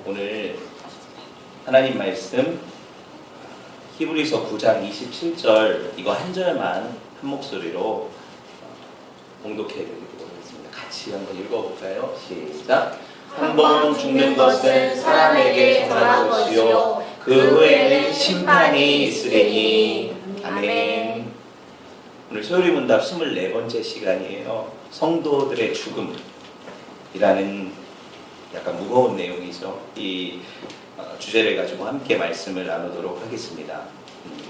오늘 하나님 말씀 히브리서 9장 27절 이거 한 절만 한 목소리로 봉독해 드리도록 하겠습니다. 같이 한번 읽어볼까요? 시작! 한 번 죽는 것은 사람에게 정한 것이요 그 후에는 심판이 있으리니. 아멘. 오늘 소요리 문답 24번째 시간이에요. 성도들의 죽음이라는 약간 무거운 내용이죠. 이 주제를 가지고 함께 말씀을 나누도록 하겠습니다.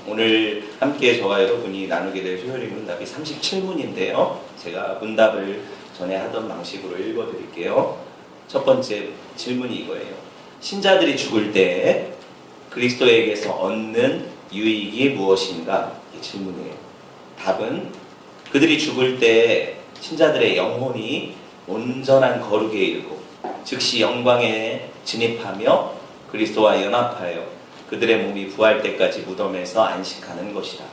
오늘 함께 저와 여러분이 나누게 될 소요리 문답이 37문인데요. 제가 문답을 전에 하던 방식으로 읽어드릴게요. 첫 번째 질문이 이거예요. 신자들이 죽을 때 그리스도에게서 얻는 유익이 무엇인가? 이 질문이에요. 답은 그들이 죽을 때 신자들의 영혼이 온전한 거룩에 이르고 즉시 영광에 진입하며 그리스도와 연합하여 그들의 몸이 부활 때까지 무덤에서 안식하는 것이다.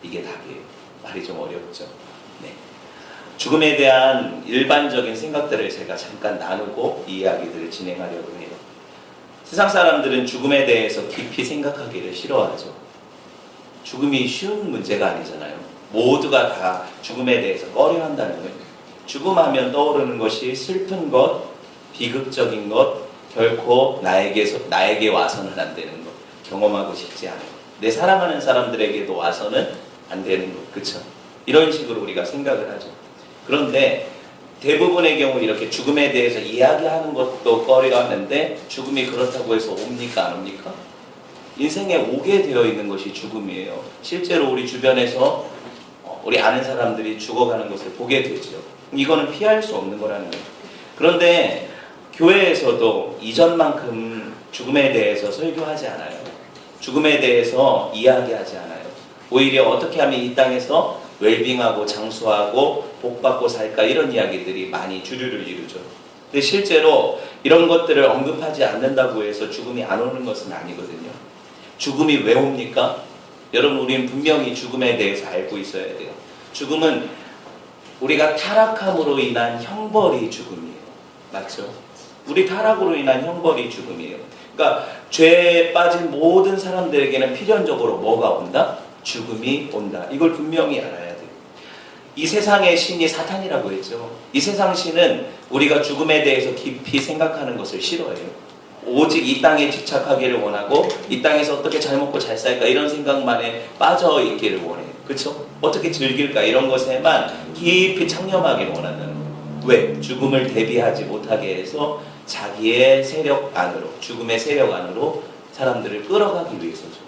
이게 답이에요. 말이 좀 어렵죠. 네. 죽음에 대한 일반적인 생각들을 제가 잠깐 나누고 이 이야기들을 진행하려고 해요. 세상 사람들은 죽음에 대해서 깊이 생각하기를 싫어하죠. 죽음이 쉬운 문제가 아니잖아요. 모두가 다 죽음에 대해서 꺼려한다는 거예요. 죽음하면 떠오르는 것이 슬픈 것, 비극적인 것, 결코 나에게 와서는 안 되는 것, 경험하고 싶지 않은 것, 내 사랑하는 사람들에게도 와서는 안 되는 것, 그쵸? 이런 식으로 우리가 생각을 하죠. 그런데 대부분의 경우 이렇게 죽음에 대해서 이야기하는 것도 꺼려하는데 죽음이 그렇다고 해서 옵니까? 안 옵니까? 인생에 오게 되어 있는 것이 죽음이에요. 실제로 우리 주변에서 우리 아는 사람들이 죽어가는 것을 보게 되죠. 이거는 피할 수 없는 거라는 거예요. 그런데 교회에서도 이전만큼 죽음에 대해서 설교하지 않아요. 죽음에 대해서 이야기하지 않아요. 오히려 어떻게 하면 이 땅에서 웰빙하고 장수하고 복받고 살까 이런 이야기들이 많이 주류를 이루죠. 근데 실제로 이런 것들을 언급하지 않는다고 해서 죽음이 안 오는 것은 아니거든요. 죽음이 왜 옵니까? 여러분, 우리는 분명히 죽음에 대해서 알고 있어야 돼요. 죽음은 우리가 타락함으로 인한 형벌이 죽음이에요. 맞죠? 우리 타락으로 인한 형벌이 죽음이에요. 그러니까 죄에 빠진 모든 사람들에게는 필연적으로 뭐가 온다? 죽음이 온다. 이걸 분명히 알아야 돼요. 이 세상의 신이 사탄이라고 했죠. 이 세상 신은 우리가 죽음에 대해서 깊이 생각하는 것을 싫어해요. 오직 이 땅에 집착하기를 원하고 이 땅에서 어떻게 잘 먹고 잘 살까 이런 생각만에 빠져 있기를 원해요. 그렇죠? 어떻게 즐길까 이런 것에만 깊이 창념하기를 원하는 거예요. 왜? 죽음을 대비하지 못하게 해서 자기의 세력 안으로, 죽음의 세력 안으로 사람들을 끌어가기 위해서죠.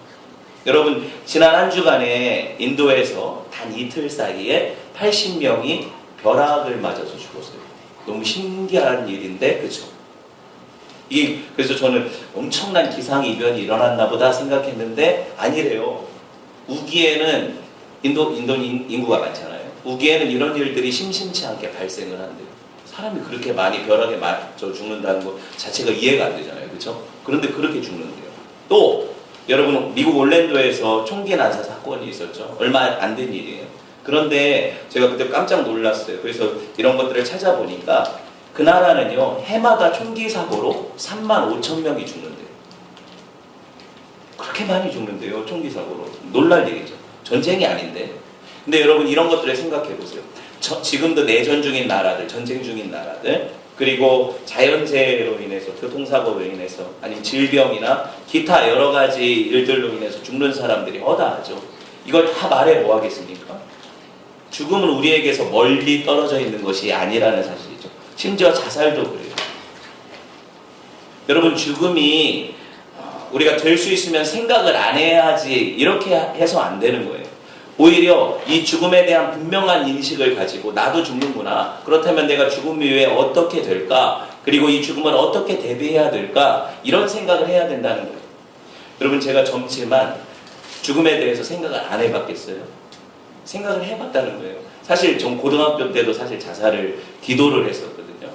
여러분, 지난 한 주간에 인도에서 단 이틀 사이에 80명이 벼락을 맞아서 죽었어요. 너무 신기한 일인데, 그렇죠? 그래서 저는 엄청난 기상이변이 일어났나 보다 생각했는데 아니래요. 우기에는 인도 인구가 많잖아요. 우기에는 이런 일들이 심심치 않게 발생을 한대요. 사람이 그렇게 많이 벼락에 맞아 죽는다는 것 자체가 이해가 안 되잖아요. 그렇죠? 그런데 그렇게 죽는데요. 또 여러분, 미국 올랜도에서 총기 난사 사건이 있었죠. 얼마 안 된 일이에요. 그런데 제가 그때 깜짝 놀랐어요. 그래서 이런 것들을 찾아보니까 그 나라는요, 해마다 총기 사고로 35,000명이 죽는데요. 그렇게 많이 죽는데요, 총기 사고로. 놀랄 일이죠. 전쟁이 아닌데. 근데 여러분, 이런 것들을 생각해 보세요. 지금도 내전 중인 나라들, 전쟁 중인 나라들, 그리고 자연재해로 인해서, 교통사고로 인해서, 아니면 질병이나 기타 여러 가지 일들로 인해서 죽는 사람들이 허다하죠. 이걸 다 말해 뭐 하겠습니까? 죽음은 우리에게서 멀리 떨어져 있는 것이 아니라는 사실이죠. 심지어 자살도 그래요. 여러분, 죽음이 우리가 될 수 있으면 생각을 안 해야지 이렇게 해서 안 되는 거예요. 오히려 이 죽음에 대한 분명한 인식을 가지고 나도 죽는구나. 그렇다면 내가 죽음 이후에 어떻게 될까? 그리고 이 죽음을 어떻게 대비해야 될까? 이런 생각을 해야 된다는 거예요. 여러분, 제가 젊지만 죽음에 대해서 생각을 안 해봤겠어요? 생각을 해봤다는 거예요. 사실 전 고등학교 때도 사실 자살을 기도를 했었거든요.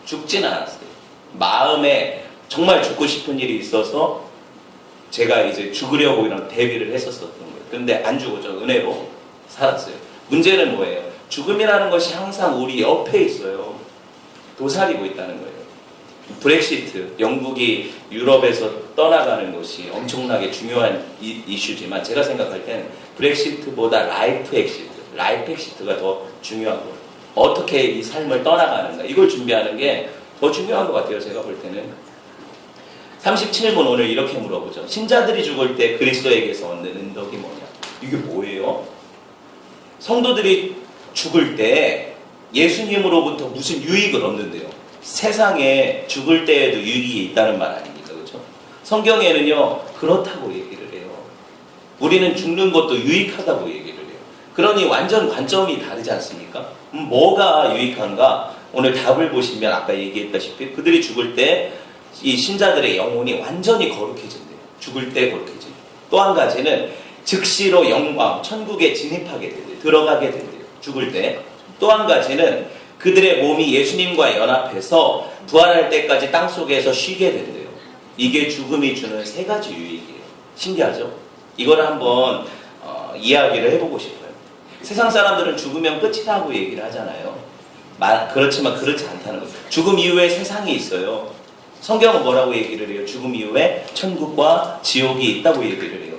죽진 않았어요. 마음에 정말 죽고 싶은 일이 있어서 제가 이제 죽으려고 이런 대비를 했었던 거예요. 근데 안 죽었죠. 은혜로 살았어요. 문제는 뭐예요? 죽음이라는 것이 항상 우리 옆에 있어요. 도사리고 있다는 거예요. 브렉시트, 영국이 유럽에서 떠나가는 것이 엄청나게 중요한 이슈지만 제가 생각할 때는 브렉시트보다 라이프 엑시트가 더 중요한 거예요. 어떻게 이 삶을 떠나가는가 이걸 준비하는 게 더 중요한 것 같아요. 제가 볼 때는 37분 오늘 이렇게 물어보죠. 신자들이 죽을 때 그리스도에게서 얻는 은덕이 뭐냐? 이게 뭐예요? 성도들이 죽을 때 예수님으로부터 무슨 유익을 얻는데요? 세상에 죽을 때에도 유익이 있다는 말 아닙니까? 그렇죠? 성경에는요 그렇다고 얘기를 해요. 우리는 죽는 것도 유익하다고 얘기를 해요. 그러니 완전 관점이 다르지 않습니까? 뭐가 유익한가? 오늘 답을 보시면 아까 얘기했다시피 그들이 죽을 때 이 신자들의 영혼이 완전히 거룩해진대요. 죽을 때 거룩해진대요. 또 한 가지는 즉시로 영광, 천국에 진입하게 된대요. 들어가게 된대요. 죽을 때. 또 한 가지는 그들의 몸이 예수님과 연합해서 부활할 때까지 땅속에서 쉬게 된대요. 이게 죽음이 주는 세 가지 유익이에요. 신기하죠? 이걸 한번 이야기를 해보고 싶어요. 세상 사람들은 죽으면 끝이라고 얘기를 하잖아요. 그렇지만 그렇지 않다는 거죠. 죽음 이후에 세상이 있어요. 성경은 뭐라고 얘기를 해요? 죽음 이후에 천국과 지옥이 있다고 얘기를 해요.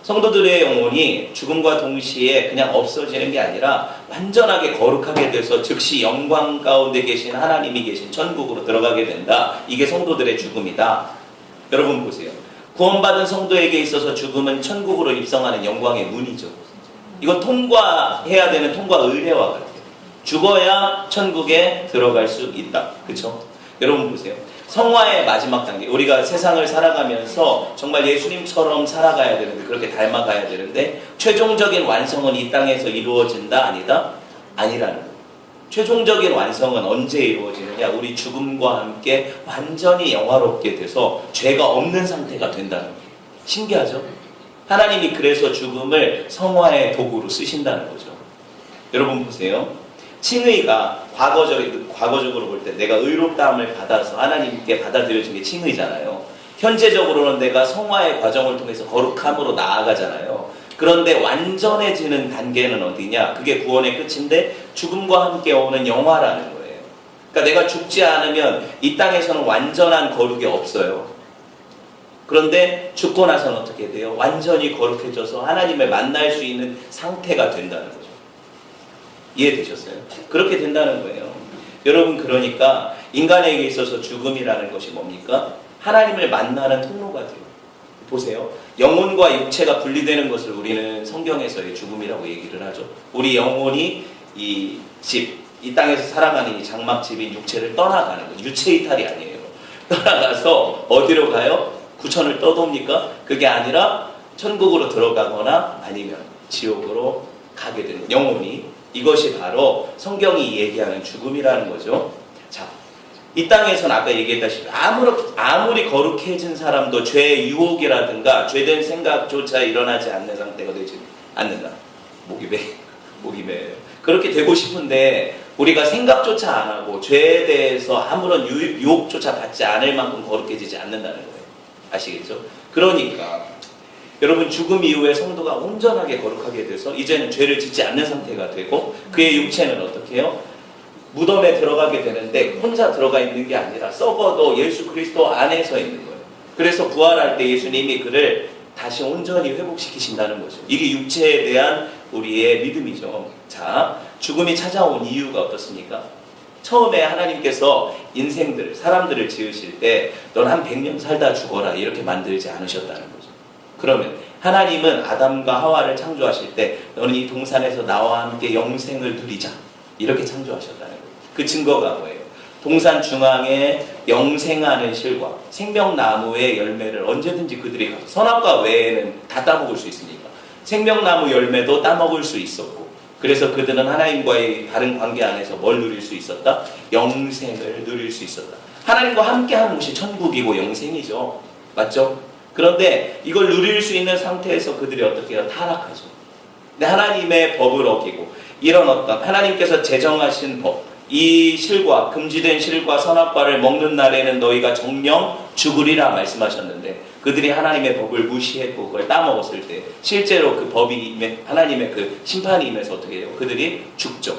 성도들의 영혼이 죽음과 동시에 그냥 없어지는 게 아니라 완전하게 거룩하게 돼서 즉시 영광 가운데 계신 하나님이 계신 천국으로 들어가게 된다. 이게 성도들의 죽음이다. 여러분 보세요. 구원받은 성도에게 있어서 죽음은 천국으로 입성하는 영광의 문이죠. 이건 통과해야 되는 통과 의례와 같아요. 죽어야 천국에 들어갈 수 있다. 그렇죠? 여러분 보세요. 성화의 마지막 단계. 우리가 세상을 살아가면서 정말 예수님처럼 살아가야 되는데 그렇게 닮아가야 되는데 최종적인 완성은 이 땅에서 이루어진다? 아니다? 아니라는 거예요. 최종적인 완성은 언제 이루어지느냐? 우리 죽음과 함께 완전히 영화롭게 돼서 죄가 없는 상태가 된다는 거예요. 신기하죠? 하나님이 그래서 죽음을 성화의 도구로 쓰신다는 거죠. 여러분 보세요. 칭의가 과거적으로 볼 때 내가 의롭다함을 받아서 하나님께 받아들여진 게 칭의잖아요. 현재적으로는 내가 성화의 과정을 통해서 거룩함으로 나아가잖아요. 그런데 완전해지는 단계는 어디냐? 그게 구원의 끝인데 죽음과 함께 오는 영화라는 거예요. 그러니까 내가 죽지 않으면 이 땅에서는 완전한 거룩이 없어요. 그런데 죽고 나서는 어떻게 돼요? 완전히 거룩해져서 하나님을 만날 수 있는 상태가 된다는 거죠. 이해되셨어요? 그렇게 된다는 거예요. 여러분 그러니까 인간에게 있어서 죽음이라는 것이 뭡니까? 하나님을 만나는 통로가 돼요. 보세요. 영혼과 육체가 분리되는 것을 우리는 성경에서의 죽음이라고 얘기를 하죠. 우리 영혼이 이 땅에서 살아가는 이 장막집인 육체를 떠나가는 거죠. 유체 이탈이 아니에요. 떠나가서 어디로 가요? 구천을 떠돕니까? 그게 아니라 천국으로 들어가거나 아니면 지옥으로 가게 되는 영혼이 이것이 바로 성경이 얘기하는 죽음이라는 거죠. 자, 이 땅에서는 아까 얘기했다시피 아무리 거룩해진 사람도 죄의 유혹이라든가 죄된 생각조차 일어나지 않는 상태가 되지 않는다. 목이 매. 그렇게 되고 싶은데 우리가 생각조차 안 하고 죄에 대해서 아무런 유혹조차 받지 않을 만큼 거룩해지지 않는다는 거예요. 아시겠죠? 그러니까 여러분 죽음 이후에 성도가 온전하게 거룩하게 돼서 이제는 죄를 짓지 않는 상태가 되고 그의 육체는 어떻게 해요? 무덤에 들어가게 되는데 혼자 들어가 있는 게 아니라 썩어도 예수 그리스도 안에서 있는 거예요. 그래서 부활할 때 예수님이 그를 다시 온전히 회복시키신다는 거죠. 이게 육체에 대한 우리의 믿음이죠. 자, 죽음이 찾아온 이유가 어떻습니까? 처음에 하나님께서 사람들을 지으실 때 넌 한 100년 살다 죽어라 이렇게 만들지 않으셨다는 거죠. 그러면 하나님은 아담과 하와를 창조하실 때 너는 이 동산에서 나와 함께 영생을 누리자 이렇게 창조하셨다는 거예요. 그 증거가 뭐예요? 동산 중앙에 영생하는 실과 생명나무의 열매를 언제든지 그들이 가서 선악과 외에는 다 따먹을 수 있으니까 생명나무 열매도 따먹을 수 있었고 그래서 그들은 하나님과의 다른 관계 안에서 뭘 누릴 수 있었다? 영생을 누릴 수 있었다. 하나님과 함께하는 것이 천국이고 영생이죠. 맞죠? 그런데 이걸 누릴 수 있는 상태에서 그들이 어떻게 해요? 타락하죠. 근데 하나님의 법을 어기고 이런 어떤 하나님께서 제정하신 법, 이 실과 금지된 실과 선악과를 먹는 날에는 너희가 정령 죽으리라 말씀하셨는데 그들이 하나님의 법을 무시했고 그걸 따먹었을 때 실제로 그 법이 하나님의 그 심판이 임해서 어떻게 해요? 그들이 죽죠.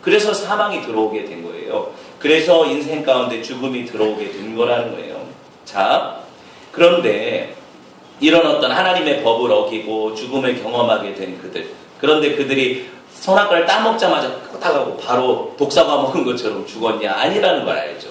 그래서 사망이 들어오게 된 거예요. 그래서 인생 가운데 죽음이 들어오게 된 거라는 거예요. 자, 그런데 이런 어떤 하나님의 법을 어기고 죽음을 경험하게 된 그들, 그런데 그들이 선악과를 따먹자마자 끄떡하고 바로 독사가 먹은 것처럼 죽었냐? 아니라는 걸 알죠.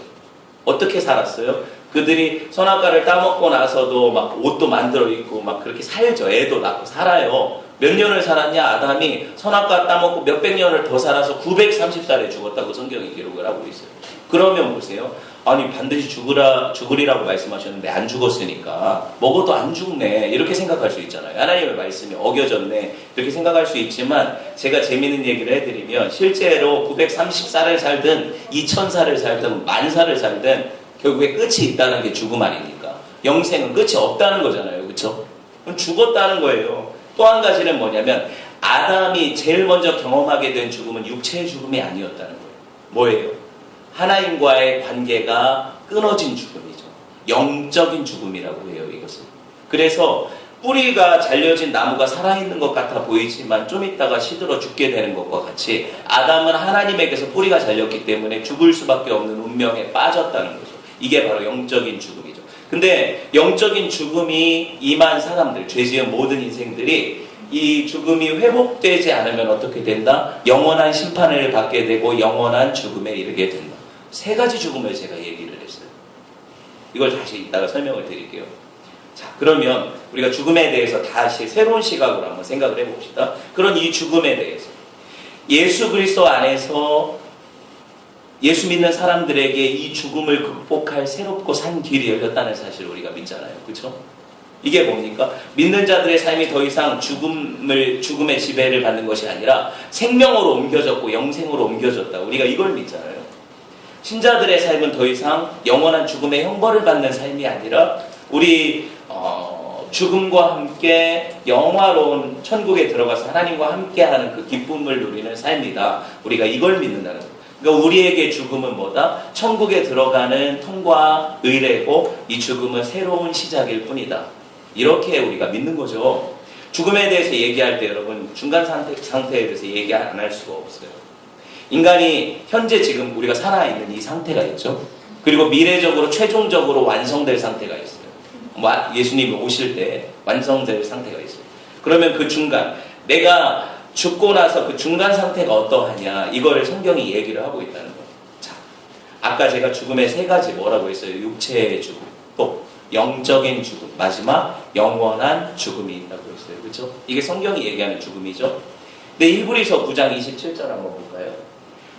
어떻게 살았어요? 그들이 선악과를 따먹고 나서도 막 옷도 만들어 입고 막 그렇게 살죠. 애도 낳고 살아요. 몇 년을 살았냐? 아담이 선악과 따먹고 몇백 년을 더 살아서 930살에 죽었다고 성경이 기록을 하고 있어요. 그러면 보세요. 아니 반드시 죽으리라고 말씀하셨는데 안 죽었으니까 먹어도 안 죽네 이렇게 생각할 수 있잖아요. 하나님의 말씀이 어겨졌네 이렇게 생각할 수 있지만 제가 재미있는 얘기를 해드리면 실제로 930살을 살든 2000살을 살든 10,000살을 살든 결국에 끝이 있다는 게 죽음 아닙니까? 영생은 끝이 없다는 거잖아요. 그렇죠? 그럼 죽었다는 거예요. 또 한 가지는 뭐냐면 아담이 제일 먼저 경험하게 된 죽음은 육체의 죽음이 아니었다는 거예요. 뭐예요? 하나님과의 관계가 끊어진 죽음이죠. 영적인 죽음이라고 해요, 이것을. 그래서 뿌리가 잘려진 나무가 살아있는 것 같아 보이지만 좀 있다가 시들어 죽게 되는 것과 같이 아담은 하나님에게서 뿌리가 잘렸기 때문에 죽을 수밖에 없는 운명에 빠졌다는 거죠. 이게 바로 영적인 죽음이죠. 근데 영적인 죽음이 임한 사람들, 죄 지은 모든 인생들이 이 죽음이 회복되지 않으면 어떻게 된다? 영원한 심판을 받게 되고 영원한 죽음에 이르게 된다. 세 가지 죽음을 제가 얘기를 했어요. 이걸 다시 이따가 설명을 드릴게요. 자, 그러면 우리가 죽음에 대해서 다시 새로운 시각으로 한번 생각을 해봅시다. 그런 이 죽음에 대해서 예수 그리스도 안에서 예수 믿는 사람들에게 이 죽음을 극복할 새롭고 산 길이 열렸다는 사실을 우리가 믿잖아요. 그렇죠? 이게 뭡니까? 믿는 자들의 삶이 더 이상 죽음의 지배를 받는 것이 아니라 생명으로 옮겨졌고 영생으로 옮겨졌다. 우리가 이걸 믿잖아요. 신자들의 삶은 더 이상 영원한 죽음의 형벌을 받는 삶이 아니라 우리 죽음과 함께 영화로운 천국에 들어가서 하나님과 함께하는 그 기쁨을 누리는 삶이다. 우리가 이걸 믿는다는 거예요. 그러니까 우리에게 죽음은 뭐다? 천국에 들어가는 통과 의례고 이 죽음은 새로운 시작일 뿐이다. 이렇게 우리가 믿는 거죠. 죽음에 대해서 얘기할 때 여러분 중간 상태에 대해서 얘기 안 할 수가 없어요. 인간이 현재 지금 우리가 살아있는 이 상태가 있죠. 그리고 미래적으로 최종적으로 완성될 상태가 있어요. 예수님이 오실 때 완성될 상태가 있어요. 그러면 그 중간, 내가 죽고 나서 그 중간 상태가 어떠하냐, 이거를 성경이 얘기를 하고 있다는 거예요. 자, 아까 제가 죽음의 세 가지 뭐라고 했어요? 육체의 죽음, 또 영적인 죽음, 마지막 영원한 죽음이 있다고 했어요. 그렇죠? 이게 성경이 얘기하는 죽음이죠. 근데 히브리서 9장 27절 한번 볼까요?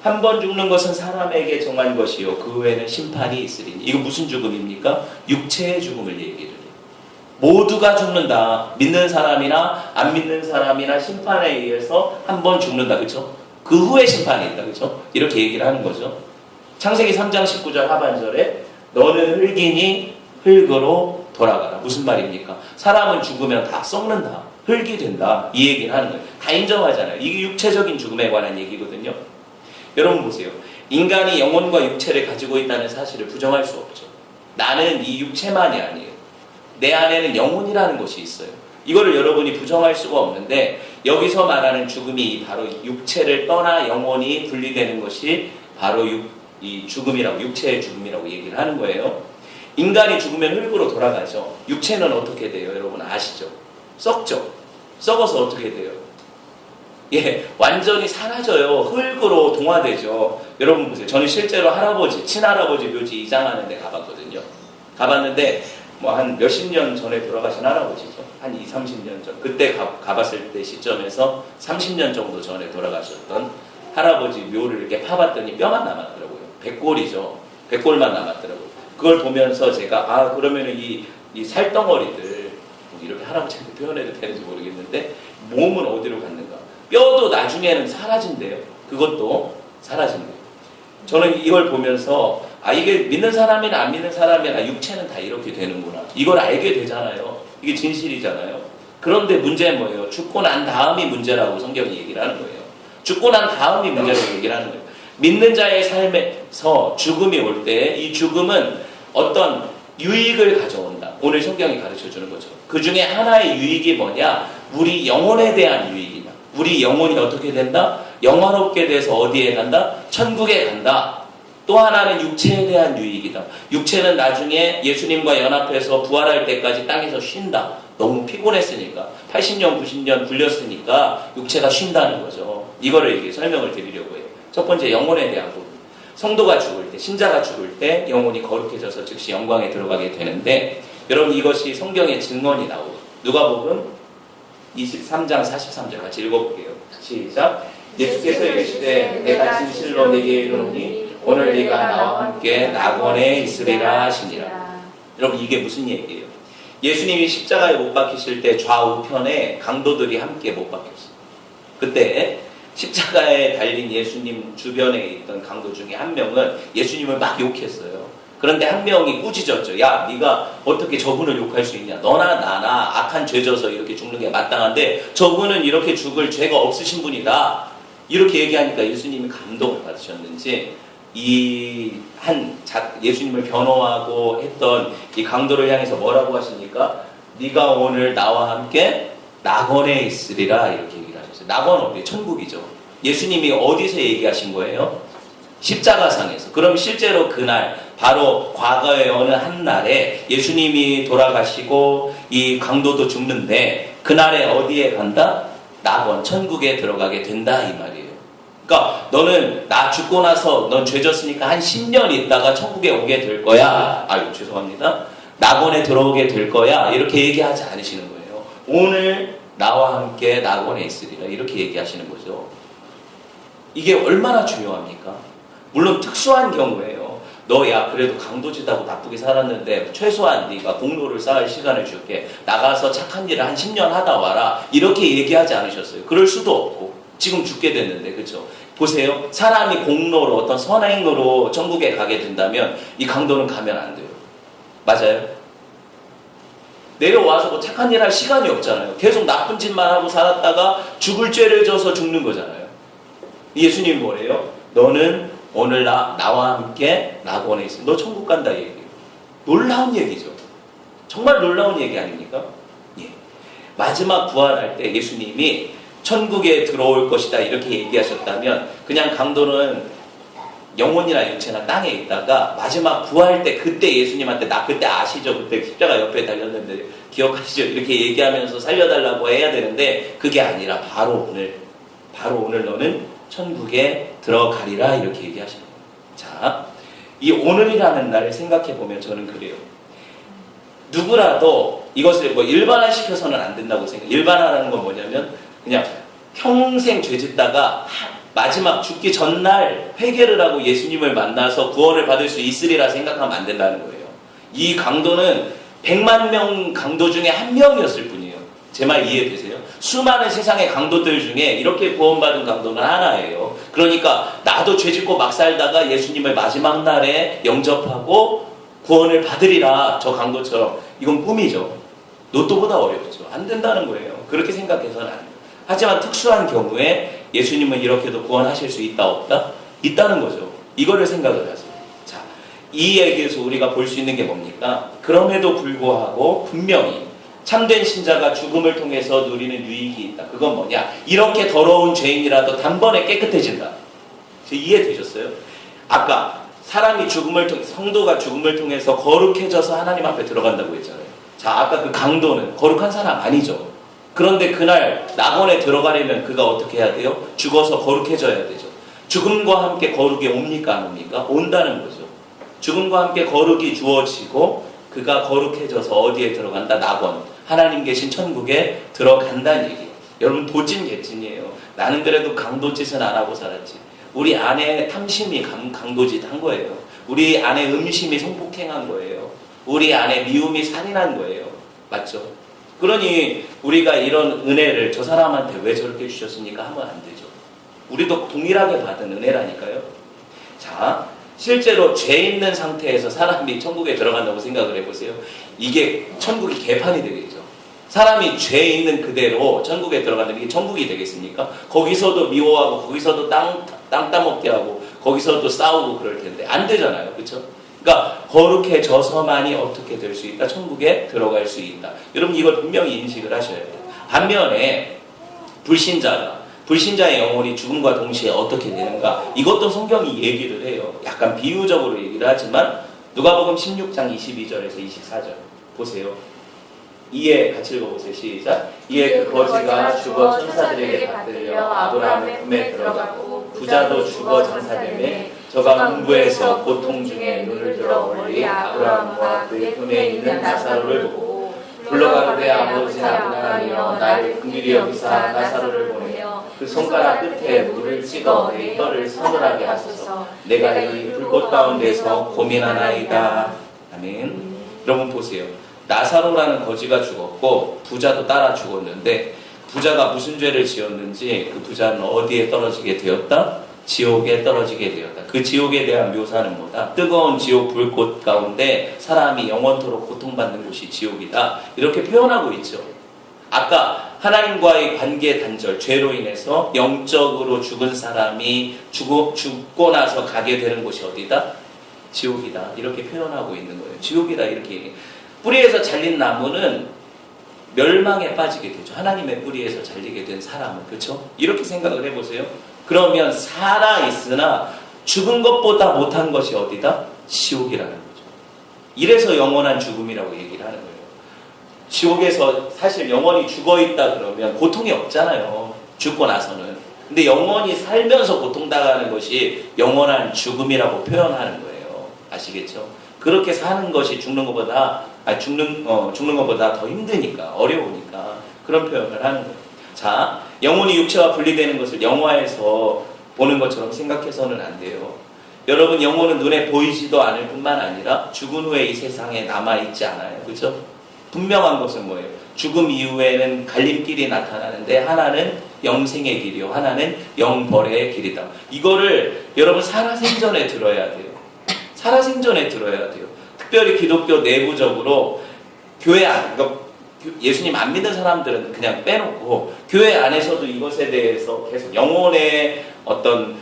한 번 죽는 것은 사람에게 정한 것이요 그 후에는 심판이 있으리니. 이거 무슨 죽음입니까? 육체의 죽음을 얘기를 해요. 모두가 죽는다. 믿는 사람이나 안 믿는 사람이나 심판에 의해서 한 번 죽는다. 그렇죠? 그 후에 심판이 있다. 그렇죠? 이렇게 얘기를 하는 거죠. 창세기 3장 19절 하반절에 너는 흙이니 흙으로 돌아가라. 무슨 말입니까? 사람은 죽으면 다 썩는다. 흙이 된다. 이 얘기를 하는 거예요. 다 인정하잖아요. 이게 육체적인 죽음에 관한 얘기거든요. 여러분 보세요. 인간이 영혼과 육체를 가지고 있다는 사실을 부정할 수 없죠. 나는 이 육체만이 아니에요. 내 안에는 영혼이라는 것이 있어요. 이거를 여러분이 부정할 수가 없는데 여기서 말하는 죽음이 바로 육체를 떠나 영혼이 분리되는 것이 바로 이 죽음이라고, 육체의 죽음이라고 얘기를 하는 거예요. 인간이 죽으면 흙으로 돌아가죠. 육체는 어떻게 돼요? 여러분 아시죠? 썩죠. 썩어서 어떻게 돼요? 예, 완전히 사라져요. 흙으로 동화되죠. 여러분 보세요. 저는 실제로 친할아버지 묘지 이장하는 데 가봤거든요. 가봤는데 뭐 한 몇십 년 전에 돌아가신 할아버지죠. 한 20, 30년 전. 그때 가봤을 때 시점에서 30년 정도 전에 돌아가셨던 할아버지 묘를 이렇게 파봤더니 뼈만 남았더라고요. 백골이죠. 백골만 남았더라고요. 그걸 보면서 제가 그러면은 이 살덩어리들 이렇게 할아버지한테 표현해도 되는지 모르겠는데 몸은 어디로 갔는가? 뼈도 나중에는 사라진대요. 그것도 사라진대요. 저는 이걸 보면서 이게 믿는 사람이나 안 믿는 사람이나 육체는 다 이렇게 되는구나. 이걸 알게 되잖아요. 이게 진실이잖아요. 그런데 문제는 뭐예요? 죽고 난 다음이 문제라고 성경이 얘기를 하는 거예요. 죽고 난 다음이 문제라고 얘기를 하는 거예요. 믿는 자의 삶에서 죽음이 올 때 이 죽음은 어떤 유익을 가져온다. 오늘 성경이 가르쳐주는 거죠. 그 중에 하나의 유익이 뭐냐? 우리 영혼에 대한 유익이냐. 우리 영혼이 어떻게 된다? 영화롭게 돼서 어디에 간다? 천국에 간다. 또 하나는 육체에 대한 유익이다. 육체는 나중에 예수님과 연합해서 부활할 때까지 땅에서 쉰다. 너무 피곤했으니까 80년 90년 굴렸으니까 육체가 쉰다는 거죠. 이거를 이게 설명을 드리려고 해요. 첫 번째 영혼에 대한 부분. 성도가 죽을 때, 신자가 죽을 때 영혼이 거룩해져서 즉시 영광에 들어가게 되는데, 여러분 이것이 성경의 증언이 나오고 누가복음 23장 43절 같이 읽어볼게요. 시작. 예수께서 이르시되 내가 진실로 네게 이르노니 오늘 네가 나와 함께 낙원에 있으리라 하시니라. 여러분 이게 무슨 얘기예요? 예수님이 십자가에 못 박히실 때 좌우편에 강도들이 함께 못 박혔어요. 그때 십자가에 달린 예수님 주변에 있던 강도 중에 한 명은 예수님을 막 욕했어요. 그런데 한 명이 꾸짖었죠. 야, 네가 어떻게 저분을 욕할 수 있냐? 너나 나나 악한 죄 져서 이렇게 죽는 게 마땅한데 저분은 이렇게 죽을 죄가 없으신 분이다. 이렇게 얘기하니까 예수님이 감동을 받으셨는지 예수님을 변호하고 했던 이 강도를 향해서 뭐라고 하십니까? 네가 오늘 나와 함께 낙원에 있으리라 이렇게 얘기를 하셨어요. 낙원 어디예요? 천국이죠. 예수님이 어디서 얘기하신 거예요? 십자가상에서. 그럼 실제로 그날 바로 과거의 어느 한 날에 예수님이 돌아가시고 이 강도도 죽는데 그날에 어디에 간다? 낙원, 천국에 들어가게 된다 이 말이에요. 그러니까 너는 나 죽고 나서 넌 죄 졌으니까 한 10년 있다가 천국에 오게 될 거야. 아유 죄송합니다. 낙원에 들어오게 될 거야. 이렇게 얘기하지 않으시는 거예요. 오늘 나와 함께 낙원에 있으리라 이렇게 얘기하시는 거죠. 이게 얼마나 중요합니까? 물론 특수한 경우에요. 너야 그래도 강도짓하고 나쁘게 살았는데 최소한 네가 공로를 쌓을 시간을 줄게. 나가서 착한 일을 한 10년 하다 와라. 이렇게 얘기하지 않으셨어요. 그럴 수도 없고 지금 죽게 됐는데 그렇죠? 보세요. 사람이 공로로 어떤 선행으로 천국에 가게 된다면 이 강도는 가면 안 돼요. 맞아요? 내려와서 뭐 착한 일 할 시간이 없잖아요. 계속 나쁜 짓만 하고 살았다가 죽을 죄를 져서 죽는 거잖아요. 예수님이 뭐래요? 너는 오늘 나와 함께 낙원에 있어. 너 천국 간다 얘기예요. 놀라운 얘기죠. 정말 놀라운 얘기 아닙니까? 예. 마지막 부활할 때 예수님이 천국에 들어올 것이다 이렇게 얘기하셨다면 그냥 강도는 영혼이나 육체나 땅에 있다가 마지막 부활 때 그때 예수님한테 나 그때 아시죠? 그때 십자가 옆에 달렸는데 기억하시죠? 이렇게 얘기하면서 살려달라고 해야 되는데 그게 아니라 바로 오늘 너는 천국에 들어가리라 이렇게 얘기하시는 거예요. 자, 이 오늘이라는 날을 생각해 보면 저는 그래요. 누구라도 이것을 뭐 일반화시켜서는 안 된다고 생각해요. 일반화라는 건 뭐냐면 그냥 평생 죄짓다가 마지막 죽기 전날 회개를 하고 예수님을 만나서 구원을 받을 수 있으리라 생각하면 안 된다는 거예요. 이 강도는 100만 명 강도 중에 한 명이었을 뿐이에요. 제 말 이해되세요? 수많은 세상의 강도들 중에 이렇게 구원받은 강도는 하나예요. 그러니까 나도 죄짓고 막 살다가 예수님을 마지막 날에 영접하고 구원을 받으리라 저 강도처럼 이건 꿈이죠. 로또보다 어렵죠. 안 된다는 거예요. 그렇게 생각해서는 안 돼요. 하지만 특수한 경우에 예수님은 이렇게도 구원하실 수 있다 없다? 있다는 거죠. 이거를 생각을 하세요. 자, 이 얘기에서 우리가 볼 수 있는 게 뭡니까? 그럼에도 불구하고 분명히 참된 신자가 죽음을 통해서 누리는 유익이 있다. 그건 뭐냐? 이렇게 더러운 죄인이라도 단번에 깨끗해진다. 이해되셨어요? 아까 사람이 성도가 죽음을 통해서 거룩해져서 하나님 앞에 들어간다고 했잖아요. 자, 아까 그 강도는 거룩한 사람 아니죠. 그런데 그날 낙원에 들어가려면 그가 어떻게 해야 돼요? 죽어서 거룩해져야 되죠. 죽음과 함께 거룩이 옵니까 안 옵니까? 온다는 거죠. 죽음과 함께 거룩이 주어지고 그가 거룩해져서 어디에 들어간다? 낙원. 하나님 계신 천국에 들어간다는 얘기예요. 여러분 도찐 개찐이에요. 나는 그래도 강도짓은 안 하고 살았지. 우리 안에 탐심이 강도짓 한 거예요. 우리 안에 음심이 성폭행한 거예요. 우리 안에 미움이 살인한 거예요. 맞죠? 그러니 우리가 이런 은혜를 저 사람한테 왜 저렇게 주셨습니까? 하면 안 되죠. 우리도 동일하게 받은 은혜라니까요. 자, 실제로 죄 있는 상태에서 사람이 천국에 들어간다고 생각을 해보세요. 이게 천국이 개판이 되겠죠. 사람이 죄 있는 그대로 천국에 들어간다면 이게 천국이 되겠습니까? 거기서도 미워하고 거기서도 땅 따먹게 하고 거기서도 싸우고 그럴 텐데 안 되잖아요. 그렇죠? 그러니까 거룩해져서만이 어떻게 될 수 있다? 천국에 들어갈 수 있다. 여러분 이걸 분명히 인식을 하셔야 돼요. 반면에 불신자가 불신자의 영혼이 죽음과 동시에 어떻게 되는가? 이것도 성경이 얘기를 해요. 약간 비유적으로 얘기를 하지만 누가복음 16장 22절에서 24절 보세요. 이에 같이 읽어보세요. 시작. 이에 그 거지가 죽어 천사들에게 받들려 아브라함의 품에 들어가고 부자도 죽어 장사되매 저가 문부에서 고통 중에 눈을 들어 멀리 아브라함과 그의 품에 있는 나사로를 보고 불러가되 아버지 아브라함이여 나를 긍휼히 여기사 나사로를 보내어 그 손가락 끝에 물을 찍어 내 혀를 서늘하게 하소서. 내가 이 불꽃 가운데서 고민하나이다. 아멘. 여러분 보세요. 나사로라는 거지가 죽었고 부자도 따라 죽었는데 부자가 무슨 죄를 지었는지 그 부자는 어디에 떨어지게 되었다? 지옥에 떨어지게 되었다. 그 지옥에 대한 묘사는 뭐다? 뜨거운 지옥 불꽃 가운데 사람이 영원토록 고통받는 곳이 지옥이다. 이렇게 표현하고 있죠. 아까 하나님과의 관계 단절, 죄로 인해서 영적으로 죽은 사람이 죽고 나서 가게 되는 곳이 어디다? 지옥이다. 이렇게 표현하고 있는 거예요. 지옥이다 이렇게 얘기해요. 뿌리에서 잘린 나무는 멸망에 빠지게 되죠. 하나님의 뿌리에서 잘리게 된 사람은. 그렇죠? 이렇게 생각을 해보세요. 그러면 살아있으나 죽은 것보다 못한 것이 어디다? 지옥이라는 거죠. 이래서 영원한 죽음이라고 얘기를 하는 거예요. 지옥에서 사실 영원히 죽어있다 그러면 고통이 없잖아요. 죽고 나서는. 근데 영원히 살면서 고통당하는 것이 영원한 죽음이라고 표현하는 거예요. 아시겠죠? 그렇게 사는 것이 죽는 것보다 더 힘드니까, 어려우니까 그런 표현을 하는 거예요. 자, 영혼이 육체와 분리되는 것을 영화에서 보는 것처럼 생각해서는 안 돼요. 여러분, 영혼은 눈에 보이지도 않을 뿐만 아니라 죽은 후에 이 세상에 남아있지 않아요. 그렇죠? 분명한 것은 뭐예요? 죽음 이후에는 갈림길이 나타나는데 하나는 영생의 길이요, 하나는 영벌의 길이다. 이거를 여러분 살아생전에 들어야 돼요. 살아생전에 들어야 돼요. 특별히 기독교 내부적으로 교회 안, 예수님 안 믿는 사람들은 그냥 빼놓고 교회 안에서도 이것에 대해서 계속 영혼의 어떤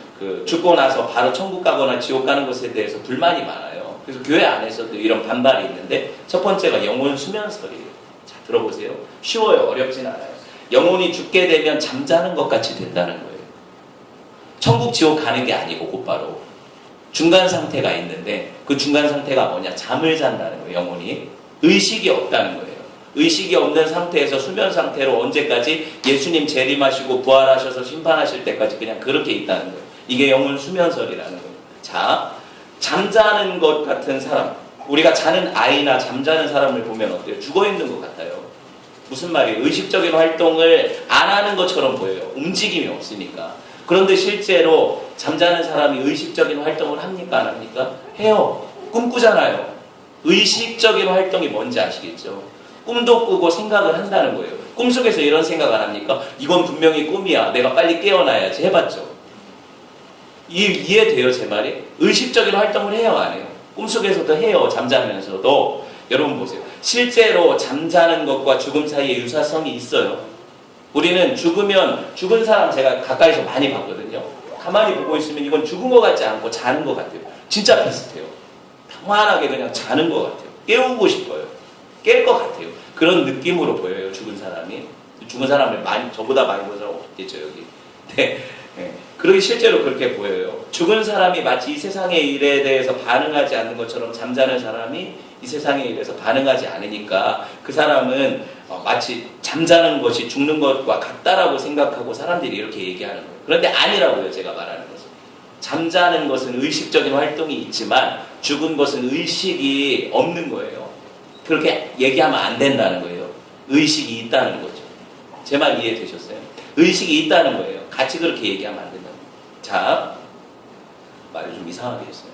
죽고 나서 바로 천국 가거나 지옥 가는 것에 대해서 불만이 많아요. 그래서 교회 안에서도 이런 반발이 있는데 첫 번째가 영혼 수면설이에요. 자, 들어보세요. 쉬워요. 어렵진 않아요. 영혼이 죽게 되면 잠자는 것 같이 된다는 거예요. 천국 지옥 가는 게 아니고 곧바로 중간 상태가 있는데 그 중간 상태가 뭐냐? 잠을 잔다는 거예요. 영혼이. 의식이 없다는 거예요. 의식이 없는 상태에서 수면 상태로 언제까지? 예수님 재림하시고 부활하셔서 심판하실 때까지 그냥 그렇게 있다는 거예요. 이게 영혼 수면설이라는 거예요. 자, 잠자는 것 같은 사람, 우리가 자는 아이나 잠자는 사람을 보면 어때요? 죽어있는 것 같아요. 무슨 말이에요? 의식적인 활동을 안 하는 것처럼 보여요. 움직임이 없으니까. 그런데 실제로 잠자는 사람이 의식적인 활동을 합니까? 안 합니까? 해요. 꿈꾸잖아요. 의식적인 활동이 뭔지 아시겠죠? 꿈도 꾸고 생각을 한다는 거예요. 꿈속에서 이런 생각 안 합니까? 이건 분명히 꿈이야. 내가 빨리 깨어나야지. 해봤죠? 이해돼요, 제 말이? 의식적인 활동을 해요, 안 해요? 꿈속에서도 해요, 잠자면서도. 여러분 보세요. 실제로 잠자는 것과 죽음 사이에 유사성이 있어요. 우리는 죽은 사람 제가 가까이서 많이 봤거든요. 가만히 보고 있으면 이건 죽은 것 같지 않고 자는 것 같아요. 진짜 비슷해요. 평안하게 그냥 자는 것 같아요. 깨우고 싶어요. 깰 것 같아요. 그런 느낌으로 보여요, 죽은 사람이. 죽은 사람을 저보다 많이 본 사람 없겠죠, 여기. 네. 그렇게 실제로 그렇게 보여요. 죽은 사람이 마치 이 세상의 일에 대해서 반응하지 않는 것처럼 잠자는 사람이 이 세상의 일에서 반응하지 않으니까 그 사람은 마치 잠자는 것이 죽는 것과 같다라고 생각하고 사람들이 이렇게 얘기하는 거예요. 그런데 아니라고요, 제가 말하는 것은. 잠자는 것은 의식적인 활동이 있지만 죽은 것은 의식이 없는 거예요. 그렇게 얘기하면 안 된다는 거예요. 의식이 있다는 거죠. 제 말 이해되셨어요? 의식이 있다는 거예요. 같이 그렇게 얘기하면 안 된다는 거예요. 자, 말을 좀 이상하게 했어요.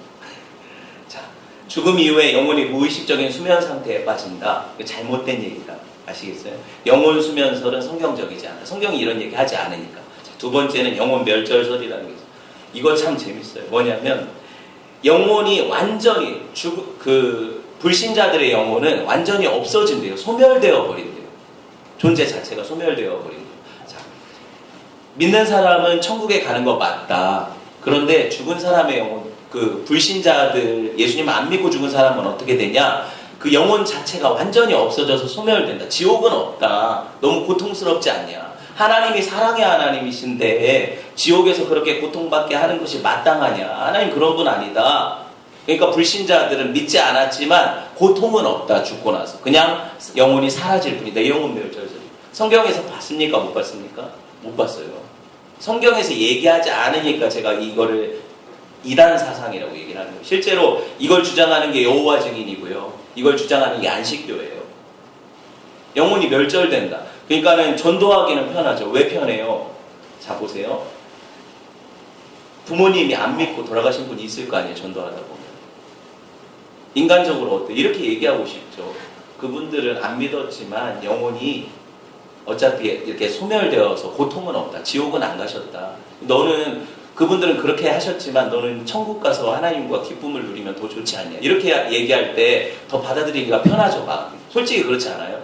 자, 죽음 이후에 영혼이 무의식적인 수면 상태에 빠진다. 이거 잘못된 얘기다. 아시겠어요? 영혼 수면설은 성경적이지 않아. 성경이 이런 얘기 하지 않으니까. 자, 두 번째는 영혼 멸절설이라는 게 있어요. 이거 참 재밌어요. 뭐냐면 영혼이 완전히 불신자들의 영혼은 완전히 없어진대요. 소멸되어 버린대요. 존재 자체가 소멸되어 버린대요. 자, 믿는 사람은 천국에 가는 거 맞다. 그런데 죽은 사람의 영혼, 불신자들, 예수님 안 믿고 죽은 사람은 어떻게 되냐? 그 영혼 자체가 완전히 없어져서 소멸된다. 지옥은 없다. 너무 고통스럽지 않냐? 하나님이 사랑의 하나님이신데 지옥에서 그렇게 고통받게 하는 것이 마땅하냐? 하나님 그런 분 아니다. 그러니까 불신자들은 믿지 않았지만 고통은 없다. 죽고 나서 그냥 영혼이 사라질 뿐이다. 영혼 멸절절. 성경에서 봤습니까? 못 봤습니까? 못 봤어요. 성경에서 얘기하지 않으니까 제가 이거를 이단 사상이라고 얘기를 하는 거예요. 실제로 이걸 주장하는 게 여호와 증인이고요. 이걸 주장하는 게 안식교예요. 영혼이 멸절된다. 그러니까는 전도하기는 편하죠. 왜 편해요? 자 보세요. 부모님이 안 믿고 돌아가신 분이 있을 거 아니에요. 전도하다 보면. 인간적으로 어때? 이렇게 얘기하고 싶죠. 그분들은 안 믿었지만 영혼이 어차피 이렇게 소멸되어서 고통은 없다. 지옥은 안 가셨다. 너는 그분들은 그렇게 하셨지만 너는 천국 가서 하나님과 기쁨을 누리면 더 좋지 않냐. 이렇게 얘기할 때 더 받아들이기가 편하죠. 마음이. 솔직히 그렇지 않아요?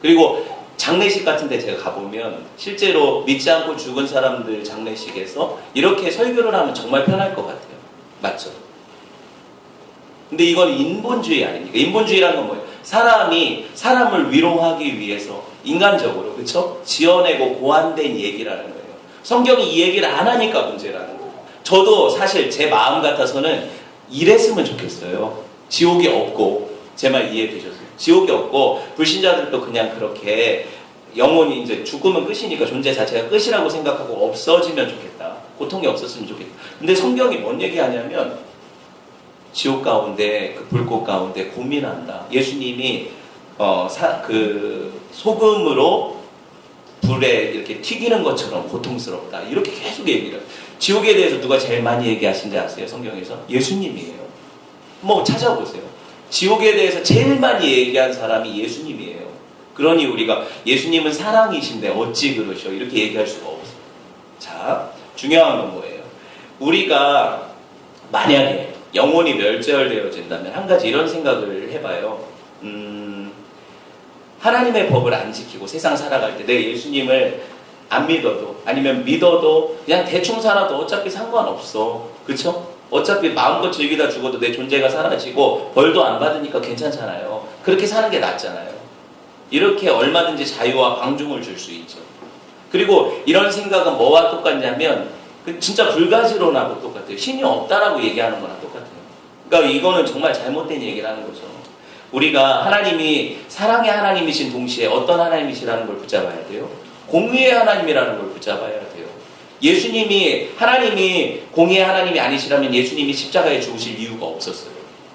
그리고 장례식 같은 데 제가 가보면 실제로 믿지 않고 죽은 사람들 장례식에서 이렇게 설교를 하면 정말 편할 것 같아요. 맞죠? 근데 이건 인본주의 아닙니까? 인본주의라는 건 뭐예요? 사람이 사람을 위로하기 위해서 인간적으로 그렇죠? 지어내고 고안된 얘기라는 거예요. 성경이 이 얘기를 안 하니까 문제라는 거예요. 저도 사실 제 마음 같아서는 이랬으면 좋겠어요. 지옥이 없고 제 말 이해되셨어요? 지옥이 없고 불신자들도 그냥 그렇게 영혼이 이제 죽으면 끝이니까 존재 자체가 끝이라고 생각하고 없어지면 좋겠다. 고통이 없었으면 좋겠다. 근데 성경이 뭔 얘기하냐면 지옥 가운데 그 불꽃 가운데 고민한다. 예수님이 소금으로 불에 이렇게 튀기는 것처럼 고통스럽다. 이렇게 계속 얘기를 해요. 지옥에 대해서 누가 제일 많이 얘기하신지 아세요? 성경에서? 예수님이에요. 뭐 찾아보세요. 지옥에 대해서 제일 많이 얘기한 사람이 예수님이에요. 그러니 우리가 예수님은 사랑이신데 어찌 그러셔? 이렇게 얘기할 수가 없어요. 자, 중요한 건 뭐예요? 우리가 만약에 영혼이 멸절되어진다면 한 가지 이런 생각을 해봐요. 하나님의 법을 안 지키고 세상 살아갈 때 내가 예수님을 안 믿어도 아니면 믿어도 그냥 대충 살아도 어차피 상관없어. 그쵸? 어차피 마음껏 즐기다 죽어도 내 존재가 사라지고 벌도 안 받으니까 괜찮잖아요. 그렇게 사는 게 낫잖아요. 이렇게 얼마든지 자유와 방종을 줄 수 있죠. 그리고 이런 생각은 뭐와 똑같냐면 진짜 불가지론하고 똑같아요. 신이 없다라고 얘기하는 거랑 똑같아요. 그러니까 이거는 정말 잘못된 얘기를 하는 거죠. 우리가 하나님이 사랑의 하나님이신 동시에 어떤 하나님이시라는 걸 붙잡아야 돼요? 공의의 하나님이라는 걸 붙잡아야 돼요. 하나님이 공의의 하나님이 아니시라면 예수님이 십자가에 죽으실 이유가 없었어요.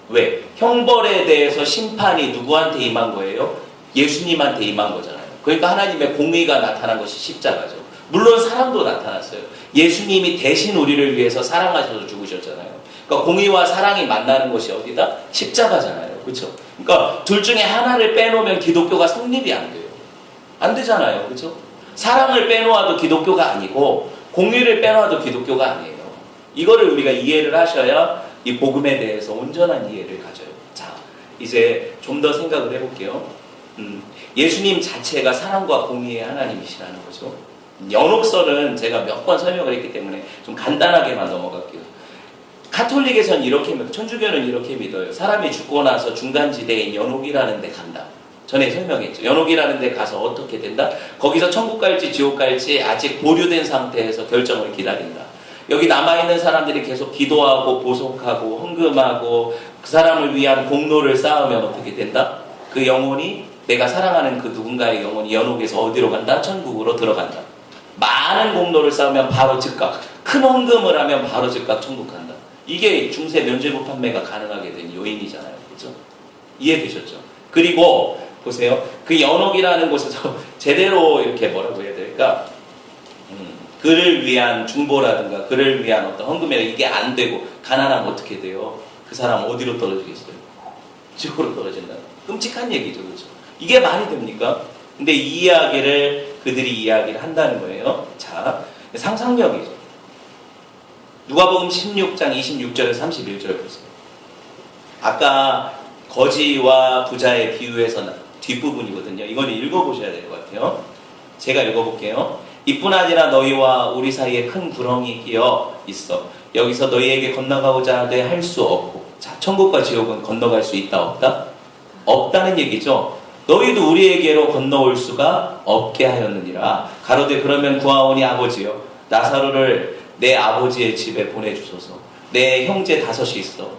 왜? 형벌에 대해서 심판이 누구한테 임한 거예요? 예수님한테 임한 거잖아요. 그러니까 하나님의 공의가 나타난 것이 십자가죠. 물론 사랑도 나타났어요. 예수님이 대신 우리를 위해서 사랑하셔서 죽으셨잖아요. 그러니까 공의와 사랑이 만나는 것이 어디다? 십자가잖아요. 그렇죠? 그러니까 둘 중에 하나를 빼놓으면 기독교가 성립이 안 돼요. 안 되잖아요. 그렇죠? 사랑을 빼놓아도 기독교가 아니고 공의를 빼놓아도 기독교가 아니에요. 이거를 우리가 이해를 하셔야 이 복음에 대해서 온전한 이해를 가져요. 자, 이제 좀 더 생각을 해볼게요. 예수님 자체가 사랑과 공의의 하나님이시라는 거죠. 연옥설은 제가 몇 번 설명을 했기 때문에 좀 간단하게만 넘어갈게요. 가톨릭에서는 이렇게 믿어요. 천주교는 이렇게 믿어요. 사람이 죽고 나서 중간지대인 연옥이라는 데 간다. 전에 설명했죠. 연옥이라는 데 가서 어떻게 된다? 거기서 천국 갈지 지옥 갈지 아직 보류된 상태에서 결정을 기다린다. 여기 남아있는 사람들이 계속 기도하고 보속하고 헌금하고 그 사람을 위한 공로를 쌓으면 어떻게 된다? 그 영혼이 내가 사랑하는 그 누군가의 영혼이 연옥에서 어디로 간다? 천국으로 들어간다. 많은 공로를 쌓으면 바로 즉각, 큰 헌금을 하면 바로 즉각 천국 간다. 이게 중세 면죄부 판매가 가능하게 된 요인이잖아요. 그렇죠? 이해되셨죠? 그리고 보세요. 그 연옥이라는 곳에서 제대로 이렇게 뭐라고 해야 될까? 그를 위한 중보라든가 그를 위한 어떤 헌금이라든가 이게 안 되고 가난하면 어떻게 돼요? 그 사람 어디로 떨어지겠어요? 지옥으로 떨어진다. 끔찍한 얘기죠. 그렇죠? 이게 말이 됩니까? 근데 이 이야기를 그들이 이야기를 한다는 거예요. 자, 상상력이죠. 누가복음 16장 26절에서 31절 보세요. 아까 거지와 부자의 비유에서 뒷부분이거든요. 이건 읽어보셔야 될 것 같아요. 제가 읽어볼게요. 이뿐 아니라 너희와 우리 사이에 큰 구렁이 끼어 있어. 여기서 너희에게 건너가고자 하되 할 수 없고. 자, 천국과 지옥은 건너갈 수 있다 없다? 없다는 얘기죠. 너희도 우리에게로 건너올 수가 없게 하였느니라. 가로되 그러면 구하오니 아버지여 나사로를 내 아버지의 집에 보내주소서. 내 형제 5이 있어.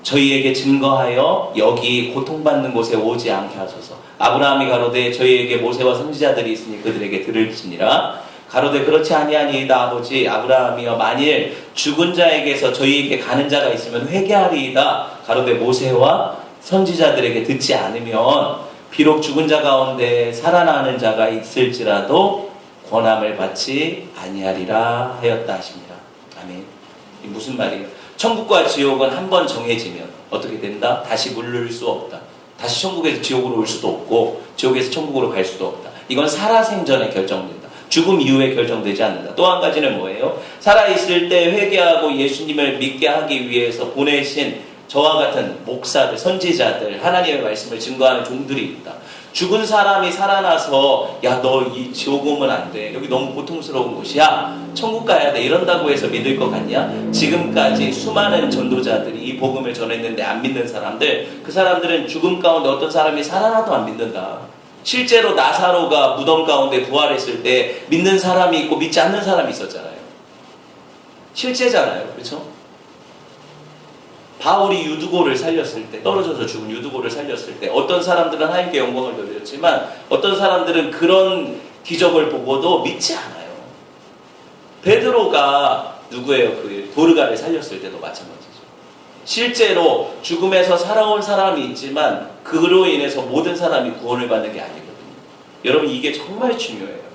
저희에게 증거하여 여기 고통받는 곳에 오지 않게 하소서. 아브라함이 가로되 저희에게 모세와 선지자들이 있으니 그들에게 들을지니라. 가로되 그렇지 아니하니이다 아버지. 아브라함이여 만일 죽은 자에게서 저희에게 가는 자가 있으면 회개하리이다. 가로되 모세와 선지자들에게 듣지 않으면 비록 죽은 자 가운데 살아나는 자가 있을지라도 권함을 받지 아니하리라 하였다 하십니다. 아멘. 이 무슨 말이에요? 천국과 지옥은 한번 정해지면 어떻게 된다? 다시 물릴 수 없다. 다시 천국에서 지옥으로 올 수도 없고 지옥에서 천국으로 갈 수도 없다. 이건 살아생전에 결정된다. 죽음 이후에 결정되지 않는다. 또 한 가지는 뭐예요? 살아있을 때 회개하고 예수님을 믿게 하기 위해서 보내신 저와 같은 목사들, 선지자들, 하나님의 말씀을 증거하는 종들이 있다. 죽은 사람이 살아나서 야, 너 이 지옥 오면 안 돼. 여기 너무 고통스러운 곳이야. 천국 가야 돼. 이런다고 해서 믿을 것 같냐? 지금까지 수많은 전도자들이 이 복음을 전했는데 안 믿는 사람들, 그 사람들은 죽음 가운데 어떤 사람이 살아나도 안 믿는다. 실제로 나사로가 무덤 가운데 부활했을 때 믿는 사람이 있고 믿지 않는 사람이 있었잖아요. 실제잖아요. 그렇죠? 바울이 유두고를 살렸을 때, 떨어져서 죽은 유두고를 살렸을 때 어떤 사람들은 하나님께 영광을 돌렸지만 어떤 사람들은 그런 기적을 보고도 믿지 않아요. 베드로가 누구예요? 그 도르가를 살렸을 때도 마찬가지죠. 실제로 죽음에서 살아온 사람이 있지만 그로 인해서 모든 사람이 구원을 받는 게 아니거든요. 여러분, 이게 정말 중요해요.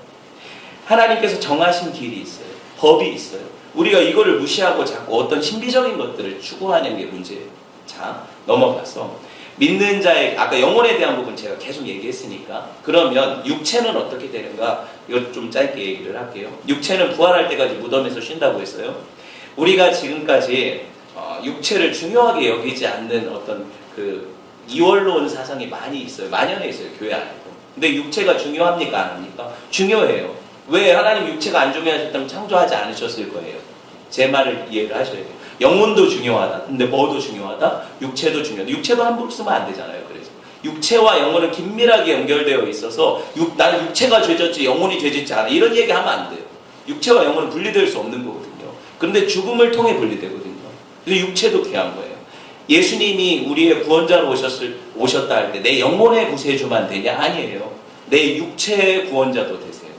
하나님께서 정하신 길이 있어요. 법이 있어요. 우리가 이거를 무시하고 자꾸 어떤 신비적인 것들을 추구하는 게 문제예요. 자, 넘어가서 믿는 자의, 아까 영혼에 대한 부분 제가 계속 얘기했으니까, 그러면 육체는 어떻게 되는가? 이거 좀 짧게 얘기를 할게요. 육체는 부활할 때까지 무덤에서 쉰다고 했어요. 우리가 지금까지 육체를 중요하게 여기지 않는 어떤 그 이원론 사상이 많이 있어요. 만연해 있어요, 교회 안에도. 근데 육체가 중요합니까? 안 합니까? 중요해요. 왜? 하나님 육체가 안 중요하셨다면 창조하지 않으셨을 거예요. 제 말을 이해를 하셔야 돼요. 영혼도 중요하다. 근데 뭐도 중요하다? 육체도 중요하다. 육체도 함부로 쓰면 안 되잖아요. 그래서 육체와 영혼은 긴밀하게 연결되어 있어서 나는 육체가 죄졌지 영혼이 죄짓지 않아. 이런 얘기 하면 안 돼요. 육체와 영혼은 분리될 수 없는 거거든요. 그런데 죽음을 통해 분리되거든요. 근데 육체도 귀한 거예요. 예수님이 우리의 구원자로 오셨다 할 때 내 영혼의 구세주만 되냐? 아니에요. 내 육체의 구원자도 되세요.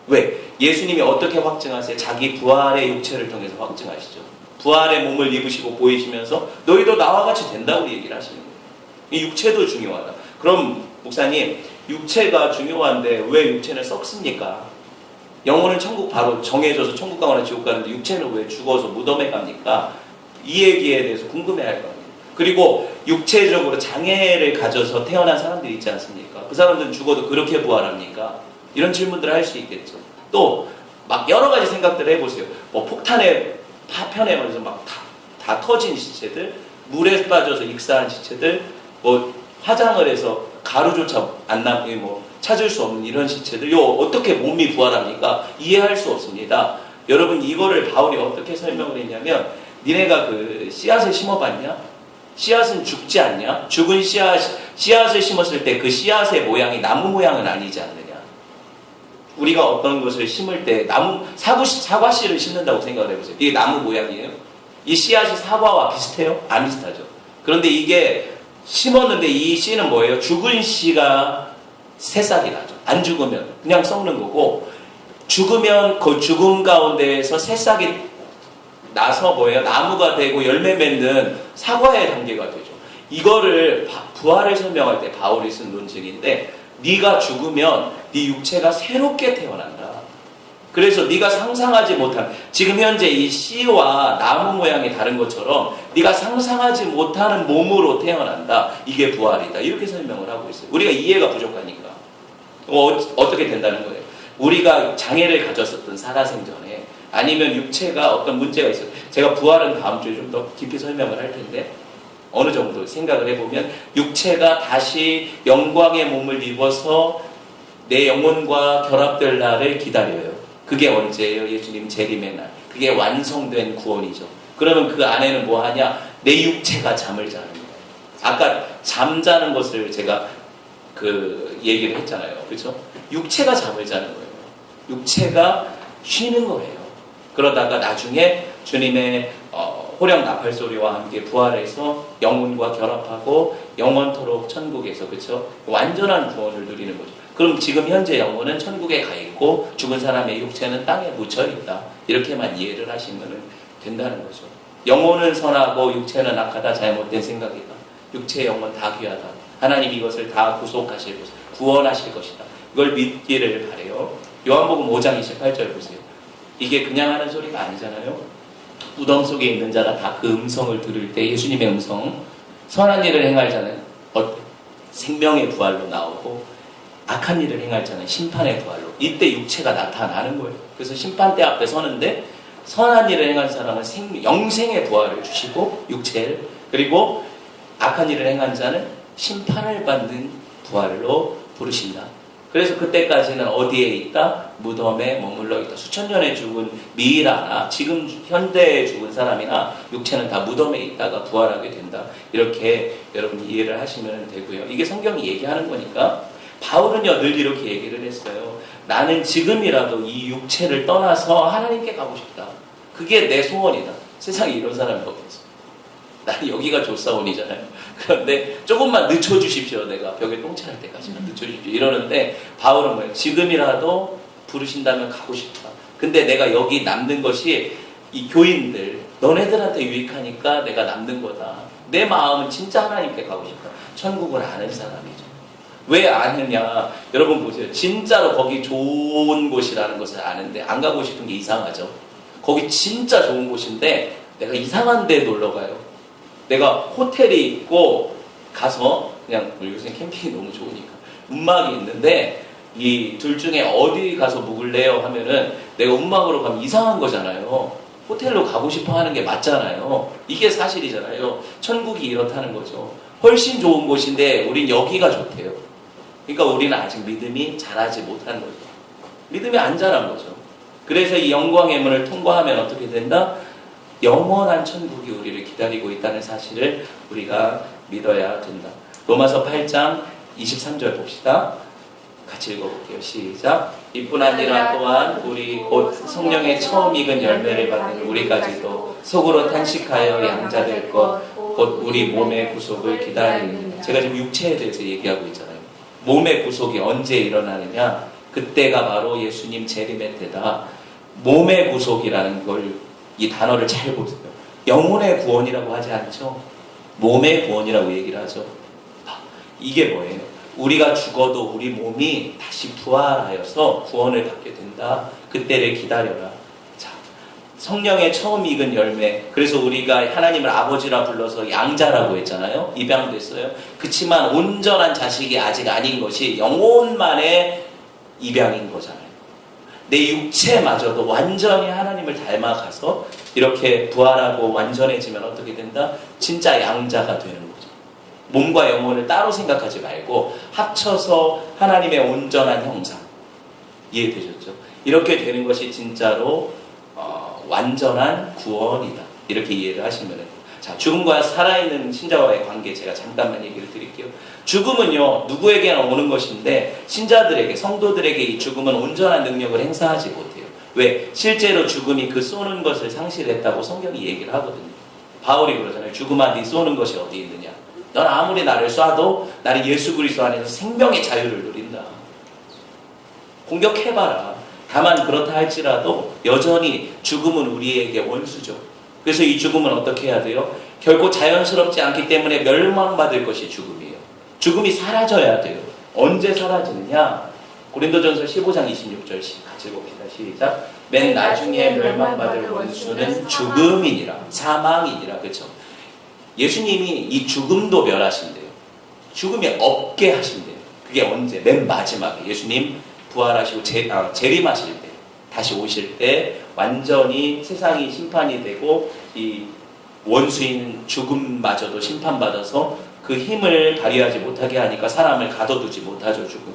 왜? 예수님이 어떻게 확증하세요? 자기 부활의 육체를 통해서 확증하시죠. 부활의 몸을 입으시고 보이시면서 너희도 나와 같이 된다고 얘기를 하시는 거예요. 이 육체도 중요하다. 그럼 목사님, 육체가 중요한데 왜 육체는 썩습니까? 영혼은 천국 바로 정해져서 천국 가거나 지옥 가는데 육체는 왜 죽어서 무덤에 갑니까? 이 얘기에 대해서 궁금해할 거 아니에요. 그리고 육체적으로 장애를 가져서 태어난 사람들이 있지 않습니까? 그 사람들은 죽어도 그렇게 부활합니까? 이런 질문들을 할 수 있겠죠. 또 막 여러 가지 생각들을 해보세요. 뭐 폭탄에 파편에 맞아서 막 다 터진 시체들, 물에 빠져서 익사한 시체들, 뭐 화장을 해서 가루조차 안 남게 뭐 찾을 수 없는 이런 시체들, 요 어떻게 몸이 부활합니까? 이해할 수 없습니다. 여러분, 이거를 바울이 어떻게 설명을 했냐면, 니네가 그 씨앗을 심어봤냐? 씨앗은 죽지 않냐? 죽은 씨앗을 심었을 때 그 씨앗의 모양이 나무 모양은 아니지 않느냐? 우리가 어떤 것을 심을 때 사과 씨를 심는다고 생각을 해보세요. 이게 나무 모양이에요. 이 씨앗이 사과와 비슷해요? 안 비슷하죠. 그런데 이게 심었는데 이 씨는 뭐예요? 죽은 씨가 새싹이 나죠. 안 죽으면 그냥 썩는 거고, 죽으면 그 죽음 가운데에서 새싹이 나서 뭐예요? 나무가 되고 열매 맺는 사과의 단계가 되죠. 이거를 부활을 설명할 때 바울이 쓴 논증인데, 네가 죽으면 네 육체가 새롭게 태어난다. 그래서 네가 상상하지 못한, 지금 현재 이 씨와 나무 모양이 다른 것처럼 네가 상상하지 못하는 몸으로 태어난다. 이게 부활이다. 이렇게 설명을 하고 있어요. 우리가 이해가 부족하니까. 어떻게 된다는 거예요? 우리가 장애를 가졌었던 살아생전에, 아니면 육체가 어떤 문제가 있어요. 제가 부활은 다음 주에 좀 더 깊이 설명을 할 텐데, 어느 정도 생각을 해보면 육체가 다시 영광의 몸을 입어서 내 영혼과 결합될 날을 기다려요. 그게 언제예요? 예수님 재림의 날. 그게 완성된 구원이죠. 그러면 그 안에는 뭐 하냐? 내 육체가 잠을 자는 거예요. 아까 잠자는 것을 제가 그 얘기를 했잖아요. 그렇죠? 육체가 잠을 자는 거예요. 육체가 쉬는 거예요. 그러다가 나중에 주님의 호령 나팔 소리와 함께 부활해서 영혼과 결합하고 영원토록 천국에서, 그렇죠? 완전한 구원을 누리는 거죠. 그럼 지금 현재 영혼은 천국에 가 있고 죽은 사람의 육체는 땅에 묻혀 있다. 이렇게만 이해를 하시면 된다는 거죠. 영혼은 선하고 육체는 악하다. 잘못된 생각이다. 육체, 영혼 다 귀하다. 하나님이 이것을 다 구속하실 것이다. 구원하실 것이다. 이걸 믿기를 바래요. 요한복음 5장 28절 보세요. 이게 그냥 하는 소리가 아니잖아요. 무덤 속에 있는 자가 다 그 음성을 들을 때, 예수님의 음성, 선한 일을 행할 자는 생명의 부활로 나오고 악한 일을 행할 자는 심판의 부활로, 이때 육체가 나타나는 거예요. 그래서 심판대 앞에 서는데 선한 일을 행한 사람은 영생의 부활을 주시고 육체를, 그리고 악한 일을 행한 자는 심판을 받는 부활로 부르신다. 그래서 그때까지는 어디에 있다? 무덤에 머물러 있다. 수천 년에 죽은 미이라나 지금 현대에 죽은 사람이나 육체는 다 무덤에 있다가 부활하게 된다. 이렇게 여러분 이해를 하시면 되고요. 이게 성경이 얘기하는 거니까 바울은요 늘 이렇게 얘기를 했어요. 나는 지금이라도 이 육체를 떠나서 하나님께 가고 싶다. 그게 내 소원이다. 세상에 이런 사람이 없겠어. 나는 여기가 조사원이잖아요. 그런데 조금만 늦춰주십시오. 내가 벽에 똥칠할 때까지만 늦춰주십시오. 이러는데 바울은 뭐예요? 지금이라도 부르신다면 가고 싶다. 근데 내가 여기 남는 것이 이 교인들, 너네들한테 유익하니까 내가 남는 거다. 내 마음은 진짜 하나님께 가고 싶다. 천국을 아는 사람이죠. 왜 아느냐? 여러분 보세요. 진짜로 거기 좋은 곳이라는 것을 아는데 안 가고 싶은 게 이상하죠. 거기 진짜 좋은 곳인데 내가 이상한 데 놀러 가요. 내가 호텔이 있고 가서 그냥 요새 캠핑이 너무 좋으니까 운막이 있는데 이 둘 중에 어디 가서 묵을래요 하면은 내가 운막으로 가면 이상한 거잖아요. 호텔로 가고 싶어 하는 게 맞잖아요. 이게 사실이잖아요. 천국이 이렇다는 거죠. 훨씬 좋은 곳인데 우린 여기가 좋대요. 그러니까 우리는 아직 믿음이 자라지 못한 거죠. 믿음이 안 자란 거죠. 그래서 이 영광의 문을 통과하면 어떻게 된다? 영원한 천국이 우리를 기다리고 있다는 사실을 우리가 믿어야 된다. 로마서 8장 23절 봅시다. 같이 읽어볼게요. 시작. 이뿐 아니라 또한 우리 곧 성령의 처음 익은 열매를 받는 우리까지도 속으로 탄식하여 양자될 것 곧 우리 몸의 구속을 기다리는. 제가 지금 육체에 대해서 얘기하고 있잖아요. 몸의 구속이 언제 일어나느냐? 그때가 바로 예수님 재림의 때다. 몸의 구속이라는 걸, 이 단어를 잘 보세요. 영혼의 구원이라고 하지 않죠? 몸의 구원이라고 얘기를 하죠. 이게 뭐예요? 우리가 죽어도 우리 몸이 다시 부활하여서 구원을 받게 된다. 그때를 기다려라. 자, 성령의 처음 익은 열매. 그래서 우리가 하나님을 아버지라 불러서 양자라고 했잖아요. 입양됐어요. 그치만 온전한 자식이 아직 아닌 것이 영혼만의 입양인 거잖아요. 내 육체마저도 완전히 하나님을 닮아가서 이렇게 부활하고 완전해지면 어떻게 된다? 진짜 양자가 되는 거죠. 몸과 영혼을 따로 생각하지 말고 합쳐서 하나님의 온전한 형상. 이해되셨죠? 이렇게 되는 것이 진짜로 완전한 구원이다. 이렇게 이해를 하시면 돼요. 자, 죽음과 살아있는 신자와의 관계 제가 잠깐만 얘기를 드릴게요. 죽음은요, 누구에게나 오는 것인데 신자들에게, 성도들에게 이 죽음은 온전한 능력을 행사하지 못해요. 왜? 실제로 죽음이 그 쏘는 것을 상실했다고 성경이 얘기를 하거든요. 바울이 그러잖아요. 죽음아, 네 쏘는 것이 어디 있느냐? 넌 아무리 나를 쏴도 나는 예수 그리스도 안에서 생명의 자유를 누린다. 공격해봐라. 다만 그렇다 할지라도 여전히 죽음은 우리에게 원수죠. 그래서 이 죽음은 어떻게 해야 돼요? 결코 자연스럽지 않기 때문에 멸망받을 것이 죽음이에요. 죽음이 사라져야 돼요. 언제 사라지느냐? 고린도전서 15장 26절 같이 봅시다. 시작. 맨 나중에 멸망받을 원수는 죽음이니라. 사망이니라. 그렇죠? 예수님이 이 죽음도 멸하신대요. 죽음이 없게 하신대요. 그게 언제? 맨 마지막에 예수님 부활하시고 재림하실 때, 다시 오실 때 완전히 세상이 심판이 되고 이 원수인 죽음마저도 심판받아서 그 힘을 발휘하지 못하게 하니까 사람을 가둬두지 못하죠. 죽음.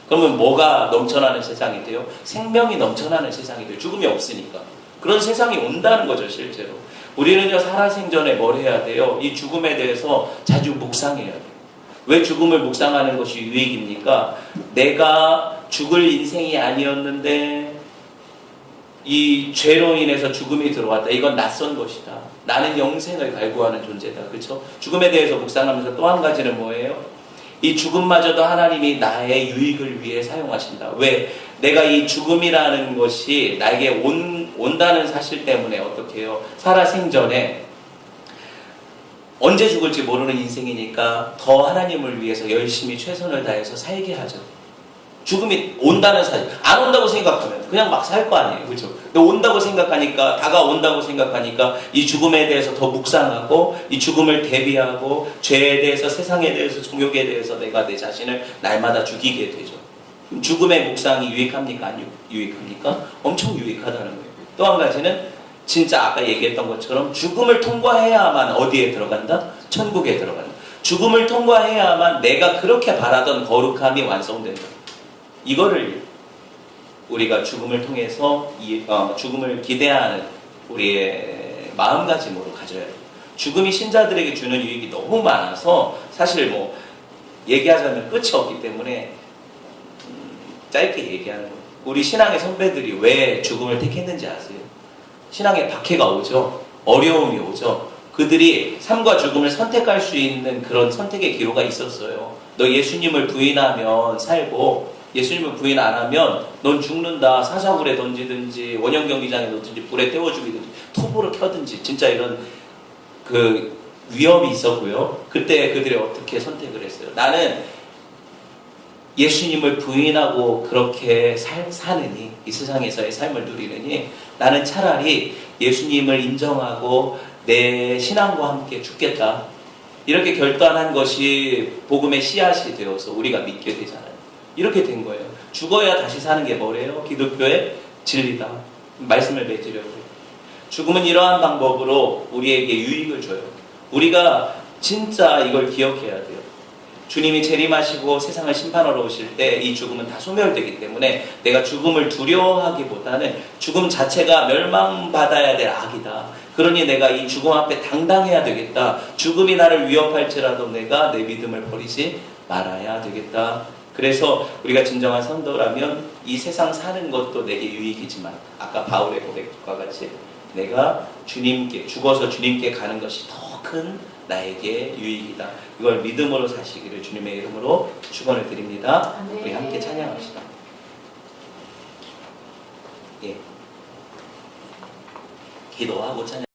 그러면 뭐가 넘쳐나는 세상이 돼요? 생명이 넘쳐나는 세상이 돼요. 죽음이 없으니까. 그런 세상이 온다는 거죠. 실제로. 우리는요, 살아생전에 뭘 해야 돼요? 이 죽음에 대해서 자주 묵상해야 돼요. 왜 죽음을 묵상하는 것이 유익입니까? 내가 죽을 인생이 아니었는데 이 죄로 인해서 죽음이 들어왔다. 이건 낯선 것이다. 나는 영생을 갈구하는 존재다. 그렇죠? 죽음에 대해서 묵상하면서 또 한 가지는 뭐예요? 이 죽음마저도 하나님이 나의 유익을 위해 사용하신다. 왜? 내가 이 죽음이라는 것이 나에게 온다는 사실 때문에 어떻게 해요? 살아생전에 언제 죽을지 모르는 인생이니까 더 하나님을 위해서 열심히 최선을 다해서 살게 하죠. 죽음이 온다는 사실, 안 온다고 생각하면 그냥 막 살 거 아니에요. 그렇죠? 근데 온다고 생각하니까, 다가온다고 생각하니까 이 죽음에 대해서 더 묵상하고 이 죽음을 대비하고 죄에 대해서, 세상에 대해서, 종욕에 대해서 내가 내 자신을 날마다 죽이게 되죠. 죽음의 묵상이 유익합니까? 안 유익합니까? 엄청 유익하다는 거예요. 또 한 가지는 진짜 아까 얘기했던 것처럼 죽음을 통과해야만 어디에 들어간다? 천국에 들어간다. 죽음을 통과해야만 내가 그렇게 바라던 거룩함이 완성된다. 이거를 우리가 죽음을 통해서 죽음을 기대하는 우리의 마음가짐으로 가져야 돼요. 죽음이 신자들에게 주는 유익이 너무 많아서 사실 뭐 얘기하자면 끝이 없기 때문에 짧게 얘기하는 거예요. 우리 신앙의 선배들이 왜 죽음을 택했는지 아세요? 신앙에 박해가 오죠. 어려움이 오죠. 그들이 삶과 죽음을 선택할 수 있는 그런 선택의 기로가 있었어요. 너 예수님을 부인하면 살고 예수님을 부인 안 하면 넌 죽는다. 사자굴에 던지든지 원형 경기장에 놓든지 불에 태워 죽이든지 톱으로 켜든지 진짜 이런 그 위험이 있었고요. 그때 그들이 어떻게 선택을 했어요? 나는 예수님을 부인하고 그렇게 사느니 이 세상에서의 삶을 누리느니 나는 차라리 예수님을 인정하고 내 신앙과 함께 죽겠다. 이렇게 결단한 것이 복음의 씨앗이 되어서 우리가 믿게 되잖아요. 이렇게 된 거예요. 죽어야 다시 사는 게 뭐래요? 기독교의 진리다. 말씀을 맺으려고 해요. 죽음은 이러한 방법으로 우리에게 유익을 줘요. 우리가 진짜 이걸 기억해야 돼요. 주님이 재림하시고 세상을 심판하러 오실 때 이 죽음은 다 소멸되기 때문에 내가 죽음을 두려워하기보다는 죽음 자체가 멸망받아야 될 악이다. 그러니 내가 이 죽음 앞에 당당해야 되겠다. 죽음이 나를 위협할지라도 내가 내 믿음을 버리지 말아야 되겠다. 그래서 우리가 진정한 성도라면 이 세상 사는 것도 내게 유익이지만 아까 바울의 고백과 같이 내가 주님께 죽어서 주님께 가는 것이 더 큰 나에게 유익이다. 이걸 믿음으로 사시기를 주님의 이름으로 축원을 드립니다. 우리 함께 찬양합시다. 예. 기도하고 찬양.